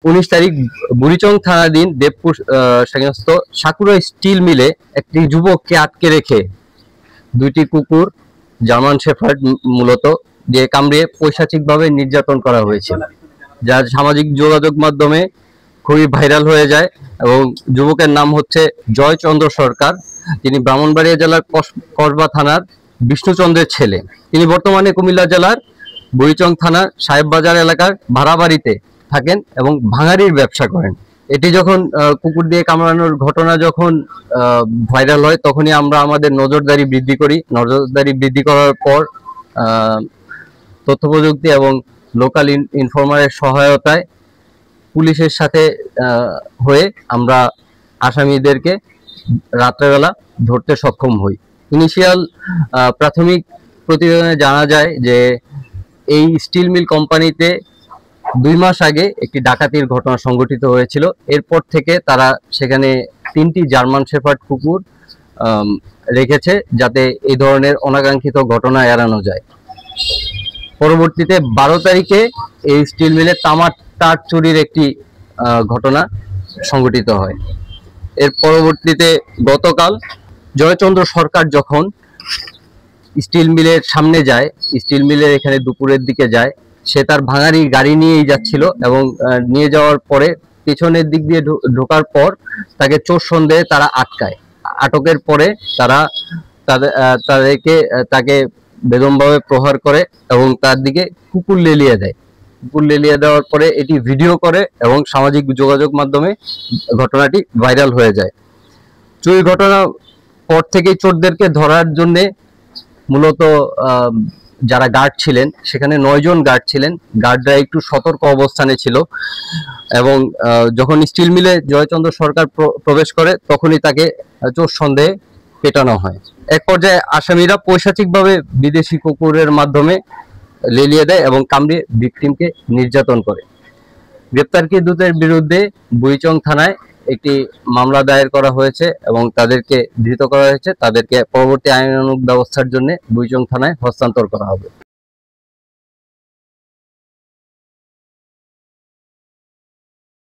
19 তারিখ বুড়িচং থানাধীন Debpur সংস্থ sakura still মিলে একটি যুবককে আটকে রেখে দুইটি কুকুর জার্মান শেফার্ড মূলত দিয়ে কামড়িয়ে পৈশাচিকভাবে নির্যাতন করা হয়েছিল, যা সামাজিক যোগাযোগ মাধ্যমে খুবই ভাইরাল হয়ে যায়। এবং যুবকের নাম হচ্ছে জয়চন্দ্র সরকার। তিনি ব্রাহ্মণবাড়িয়া জেলার কসবা থানার বিষ্ণুচন্দ্রের ছেলে। তিনি বর্তমানে কুমিল্লা জেলার বুড়িচং থানার সাহেববাজার এলাকার ভাড়া বাড়িতে থাকেন এবং ভাঙাড়ির ব্যবসা করেন। এটি যখন কুকুর দিয়ে কামড়ানোর ঘটনা যখন ভাইরাল হয়, তখনই আমরা আমাদের নজরদারি বৃদ্ধি করি। নজরদারি বৃদ্ধি করার পর তথ্য প্রযুক্তি এবং লোকাল ইনফরমারের সহায়তায় পুলিশের সাথে হয়ে আমরা আসামিদেরকে রাত্রেবেলা ধরতে সক্ষম হই। ইনিশিয়াল প্রাথমিক প্রতিবেদনে জানা যায় যে এই স্টিল মিল কোম্পানিতে 2 মাস আগে একটি ডাকাতির ঘটনা সংঘটিত হয়েছিল। এরপর থেকে তারা সেখানে 3টি জার্মান শেফার্ড কুকুর রেখেছে, যাতে এই ধরনের অনাকাঙ্ক্ষিত ঘটনা এড়ানো যায়। পরবর্তীতে 12 তারিখে এই স্টিল মিলে তামার তার চুরির একটি ঘটনা সংঘটিত হয়। এর পরবর্তীতে গতকাল জয়চন্দ্র সরকার যখন স্টিল মিলের সামনে যায়, স্টিল মিলের এখানে দুপুরের দিকে যায়, সে তার ভাঙাড়ি গাড়ি নিয়েই যাচ্ছিল এবং নিয়ে যাওয়ার পরে পেছনের দিক দিয়ে ঢোকার পর তাকে চোর সন্দেহে তারা আটকায়। আটকের পরে তারা তাকে বেদমভাবে প্রহার করে এবং তার দিকে কুকুর লেলিয়ে দেয়। কুকুর লেলিয়ে দেওয়ার পরে এটি ভিডিও করে এবং সামাজিক যোগাযোগ মাধ্যমে ঘটনাটি ভাইরাল হয়ে যায়। চুরি ঘটনা পর থেকেই চোরদেরকে ধরার জন্যে মূলত যারা গার্ড ছিলেন, সেখানে 9 জন গার্ড ছিলেন। গার্ডরা একটু সতর্ক অবস্থানে ছিল এবং যখন স্টিল মিলে জয়চন্দ্র সরকার প্রবেশ করে, তখনই তাকে চোর সন্দেহে পেটানো হয়। এক পর্যায়ে আসামিরা পৈশাচিকভাবে বিদেশি কুকুরের মাধ্যমে লেলিয়ে দেয় এবং কামড়িয়ে ভিকটিমকে নির্যাতন করে। গ্রেপ্তারকৃতদের বিরুদ্ধে বুড়িচং থানায় একটি মামলা দায়ের করা হয়েছে এবং তাদেরকে ধৃত করা হয়েছে। তাদেরকে পরবর্তী আইনানুগ ব্যবস্থার জন্য বুড়িচং থানায় হস্তান্তর করা হবে।